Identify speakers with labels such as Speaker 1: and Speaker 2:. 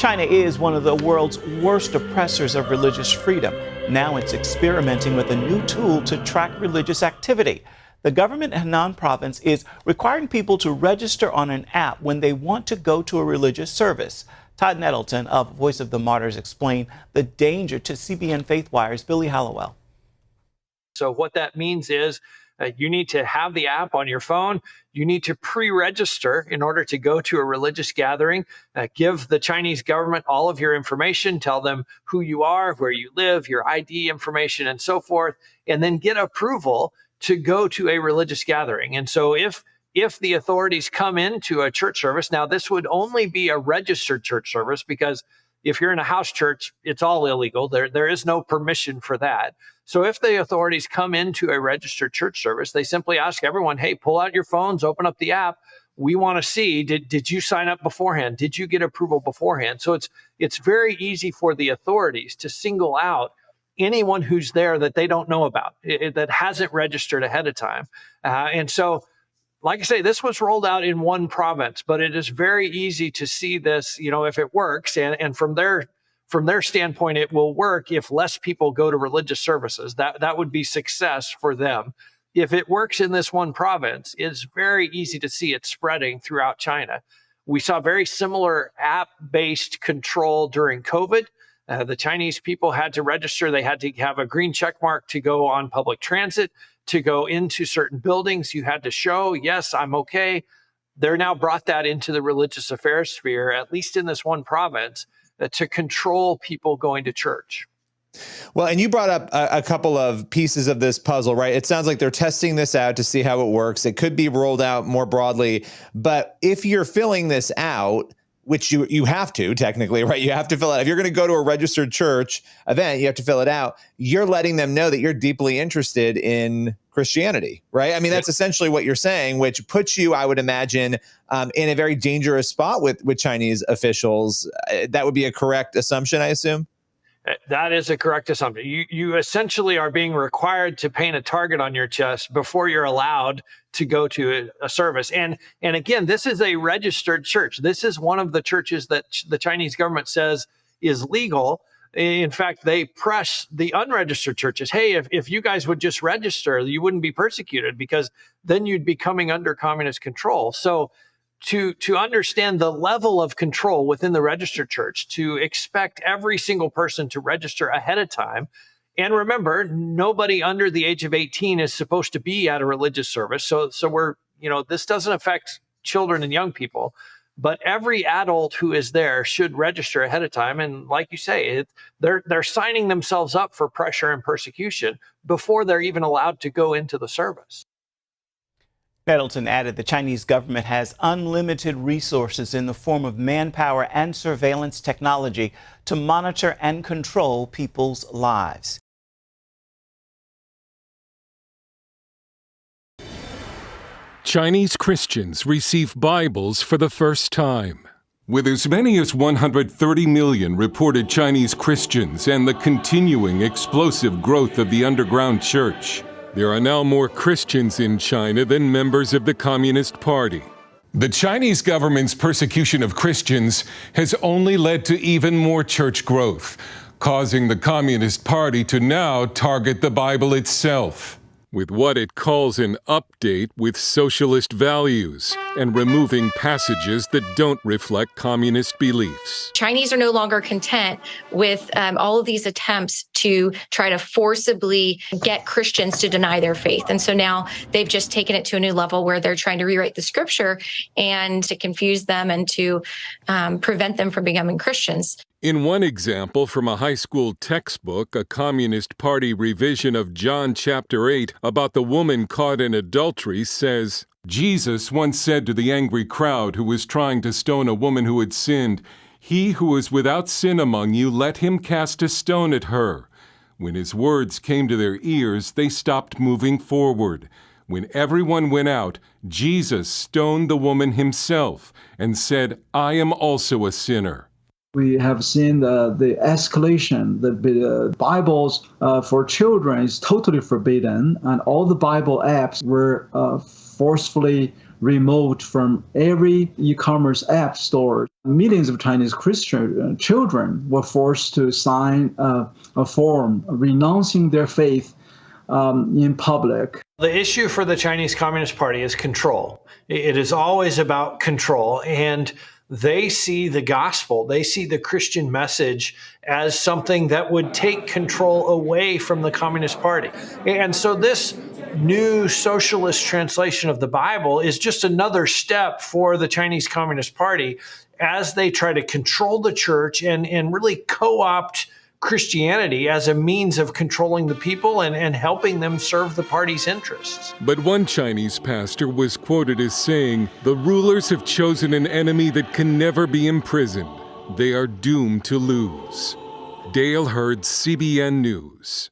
Speaker 1: China is one of the world's worst oppressors of religious freedom. Now it's experimenting with a new tool to track religious activity. The government in Henan province is requiring people to register on an app when they want to go to a religious service. Todd Nettleton of Voice of the Martyrs explained the danger to CBN FaithWire's Billy Hallowell.
Speaker 2: So what that means is you need to have the app on your phone. You need to pre-register in order to go to a religious gathering. Give the Chinese government all of your information. Tell them who you are, where you live, your ID information, and so forth, and then get approval to go to a religious gathering. And so if the authorities come into a church service, now this would only be a registered church service, because if you're in a house church, it's all illegal. There is no permission for that. So if the authorities come into a registered church service, they simply ask everyone, hey, pull out your phones, open up the app. We want to see, did you sign up beforehand? Did you get approval beforehand? So it's very easy for the authorities to single out anyone who's there that they don't know about, that hasn't registered ahead of time. And so, like I say, this was rolled out in one province, but it is very easy to see this, if it works. And from their standpoint, it will work if less people go to religious services. That would be success for them. If it works in this one province, it's very easy to see it spreading throughout China. We saw very similar app-based control during COVID. The Chinese people had to register. They had to have a green check mark to go on public transit, to go into certain buildings. You had to show, yes, I'm okay. They're now brought that into the religious affairs sphere, at least in this one province, to control people going to church.
Speaker 3: Well, and you brought up a couple of pieces of this puzzle, right? It sounds like they're testing this out to see how it works. It could be rolled out more broadly. But if you're filling this out, which you have to technically, right? You have to fill it out. If you're going to go to a registered church event, you have to fill it out. You're letting them know that you're deeply interested in Christianity, right? I mean, that's essentially what you're saying, which puts you, I would imagine, in a very dangerous spot with Chinese officials. That would be a correct assumption, I assume?
Speaker 2: That is a correct assumption. You essentially are being required to paint a target on your chest before you're allowed to go to a service. And again, this is a registered church. This is one of the churches that the Chinese government says is legal. In fact, they press the unregistered churches. Hey, if you guys would just register, you wouldn't be persecuted, because then you'd be coming under communist control. So to understand the level of control within the registered church, to expect every single person to register ahead of time. And remember, nobody under the age of 18 is supposed to be at a religious service. So we're, this doesn't affect children and young people, but every adult who is there should register ahead of time. And like you say, they're signing themselves up for pressure and persecution before they're even allowed to go into the service.
Speaker 1: Nettleton added the Chinese government has unlimited resources in the form of manpower and surveillance technology to monitor and control people's lives.
Speaker 4: Chinese Christians receive Bibles for the first time. With as many as 130 million reported Chinese Christians and the continuing explosive growth of the underground church, there are now more Christians in China than members of the Communist Party. The Chinese government's persecution of Christians has only led to even more church growth, causing the Communist Party to now target the Bible itself with what it calls an update with socialist values and removing passages that don't reflect communist beliefs.
Speaker 5: Chinese are no longer content with all of these attempts to try to forcibly get Christians to deny their faith. And so now they've just taken it to a new level where they're trying to rewrite the scripture and to confuse them and to prevent them from becoming Christians.
Speaker 4: In one example from a high school textbook, a Communist Party revision of John chapter 8 about the woman caught in adultery says, Jesus once said to the angry crowd who was trying to stone a woman who had sinned, "He who is without sin among you, let him cast a stone at her." When his words came to their ears, they stopped moving forward. When everyone went out, Jesus stoned the woman himself and said, "I am also a sinner."
Speaker 6: We have seen the escalation. The Bibles for children is totally forbidden, and all the Bible apps were forcefully removed from every e-commerce app store. Millions of Chinese Christian children were forced to sign a form renouncing their faith in public.
Speaker 2: The issue for the Chinese Communist Party is control. It is always about control, and they see the gospel, they see the Christian message as something that would take control away from the Communist Party. And so this new socialist translation of the Bible is just another step for the Chinese Communist Party as they try to control the church and really co-opt Christianity as a means of controlling the people and helping them serve the party's interests.
Speaker 4: But one Chinese pastor was quoted as saying, "The rulers have chosen an enemy that can never be imprisoned. They are doomed to lose." Dale Hurd, CBN News.